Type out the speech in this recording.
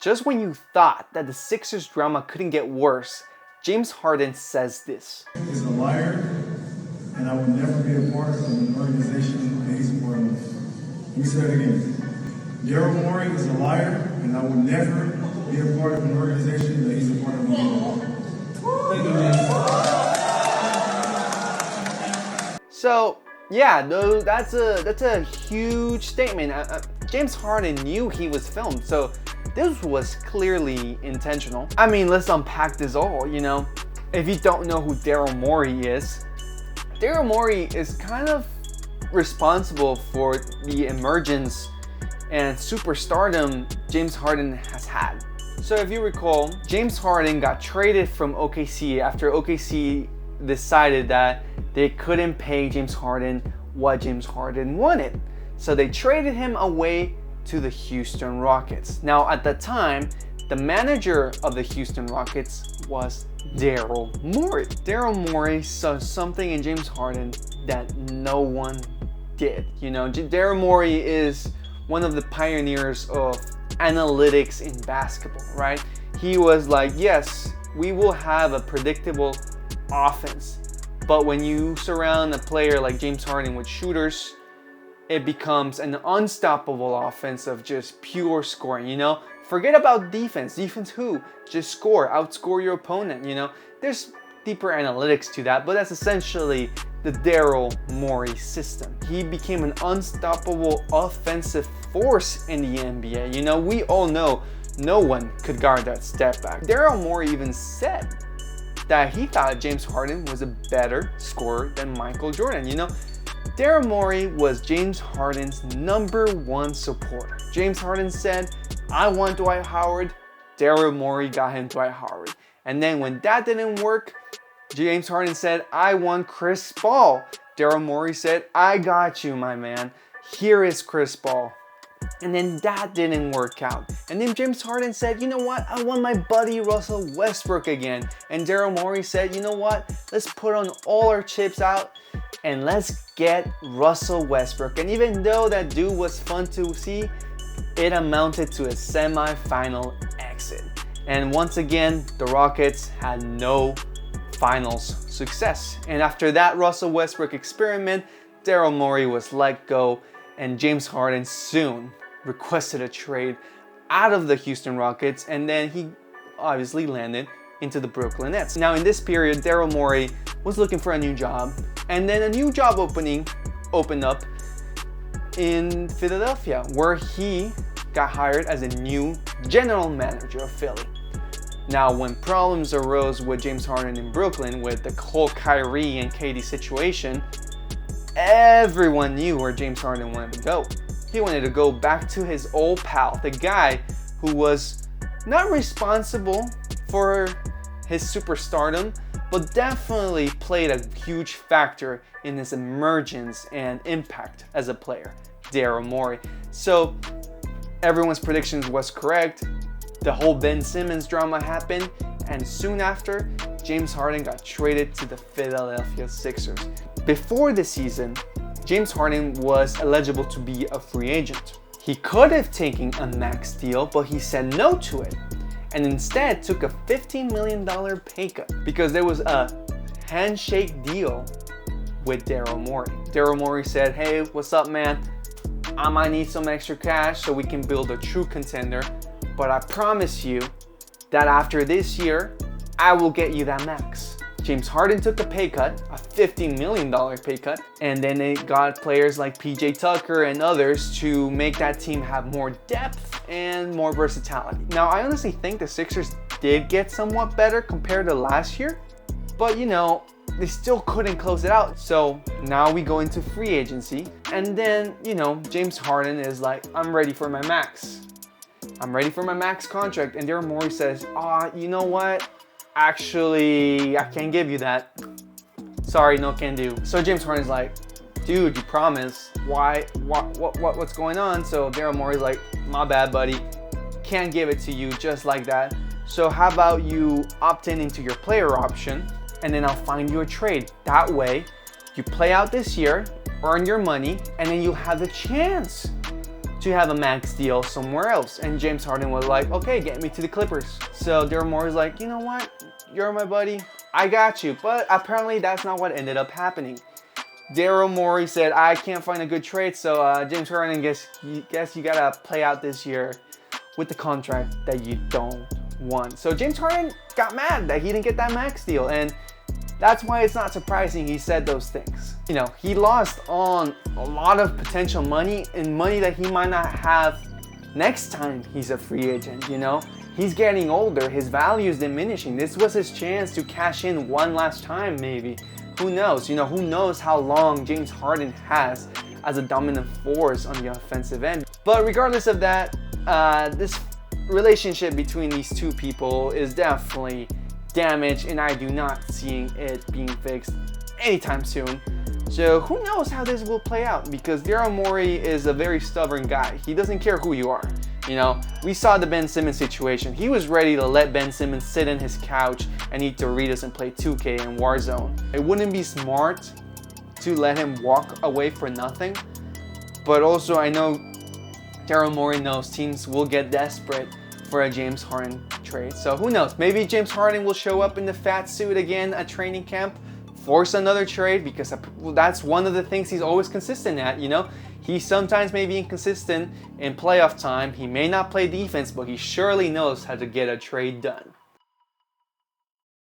Just when you thought that the Sixers drama couldn't get worse, James Harden says this. He's a liar, and I will never be a part of an organization that he's a part of. Let me say that again. Daryl Morey is a liar, and I will never be a part of an organization that he's a part of. Thank you, man. So, yeah, that's a huge statement. James Harden knew he was filmed, so this was clearly intentional. I mean, let's unpack this all, you know. If you don't know who Daryl Morey is kind of responsible for the emergence and superstardom James Harden has had. So if you recall, James Harden got traded from OKC after OKC decided that they couldn't pay James Harden what James Harden wanted. So they traded him away to the Houston Rockets. Now at the time, the manager of the Houston Rockets was Daryl Morey. Daryl Morey saw something in James Harden that no one did. You know, Daryl Morey is one of the pioneers of analytics in basketball, right? He was like, yes, we will have a predictable offense, but when you surround a player like James Harden with shooters, it becomes an unstoppable offense of just pure scoring, you know? Forget about defense. Defense who? Just score, outscore your opponent, you know? There's deeper analytics to that, but that's essentially the Daryl Morey system. He became an unstoppable offensive force in the NBA. You know, we all know no one could guard that step back. Daryl Morey even said that he thought James Harden was a better scorer than Michael Jordan, you know? Daryl Morey was James Harden's #1 supporter. James Harden said, I want Dwight Howard. Daryl Morey got him Dwight Howard. And then when that didn't work, James Harden said, I want Chris Paul. Daryl Morey said, I got you, my man. Here is Chris Paul. And then that didn't work out. And then James Harden said, you know what? I want my buddy Russell Westbrook again. And Daryl Morey said, you know what? Let's put on all our chips out and let's get Russell Westbrook. And even though that dude was fun to see, it amounted to a semi-final exit. And once again, the Rockets had no finals success. And after that Russell Westbrook experiment, Daryl Morey was let go, and James Harden soon requested a trade out of the Houston Rockets, and then he obviously landed into the Brooklyn Nets. Now in this period, Daryl Morey was looking for a new job, and then a new job opening opened up in Philadelphia, where he got hired as a new general manager of Philly. Now, when problems arose with James Harden in Brooklyn with the whole Kyrie and KD situation, everyone knew where James Harden wanted to go. He wanted to go back to his old pal, the guy who was not responsible for his superstardom, but definitely played a huge factor in his emergence and impact as a player, Daryl Morey. So everyone's predictions was correct. The whole Ben Simmons drama happened, and soon after, James Harden got traded to the Philadelphia Sixers. Before the season, James Harden was eligible to be a free agent. He could have taken a max deal, but he said no to it, and instead took a $15 million pay cut because there was a handshake deal with Daryl Morey. Daryl Morey said, hey, what's up, man? I might need some extra cash so we can build a true contender, but I promise you that after this year, I will get you that max. James Harden took a pay cut, a $15 million pay cut, and then they got players like PJ Tucker and others to make that team have more depth and more versatility. Now, I honestly think the Sixers did get somewhat better compared to last year, but you know, they still couldn't close it out. So now we go into free agency, and then, you know, James Harden is like, I'm ready for my max. I'm ready for my max contract. And Daryl Morey says, you know what? Actually, I can't give you that. Sorry, no can do. So James Harden's like, dude, you promised. What's going on? So Daryl Morey's like, my bad, buddy. Can't give it to you just like that. So how about you opt in into your player option, and then I'll find you a trade. That way, you play out this year, earn your money, and then you have the chance to have a max deal somewhere else. And James Harden was like, okay, get me to the Clippers. So Daryl Morey's like, you know what? You're my buddy. I got you. But apparently that's not what ended up happening. Daryl Morey said, I can't find a good trade, so James Harden, guess you gotta play out this year with the contract that you don't want. So James Harden got mad that he didn't get that max deal, and that's why it's not surprising he said those things. You know, he lost on a lot of potential money, and money that he might not have next time he's a free agent, you know? He's getting older, his value is diminishing. This was his chance to cash in one last time, maybe. Who knows? You know, who knows how long James Harden has as a dominant force on the offensive end. But regardless of that, this relationship between these two people is definitely damaged, and I do not see it being fixed anytime soon. So who knows how this will play out, because Daryl Morey is a very stubborn guy. He doesn't care who you are. You know, we saw the Ben Simmons situation. He was ready to let Ben Simmons sit in his couch and eat Doritos and play 2K and Warzone. It wouldn't be smart to let him walk away for nothing. But also, I know Daryl Morey knows teams will get desperate for a James Harden trade. So who knows? Maybe James Harden will show up in the fat suit again at training camp, force another trade, because that's one of the things he's always consistent at, you know? He sometimes may be inconsistent in playoff time. He may not play defense, but he surely knows how to get a trade done.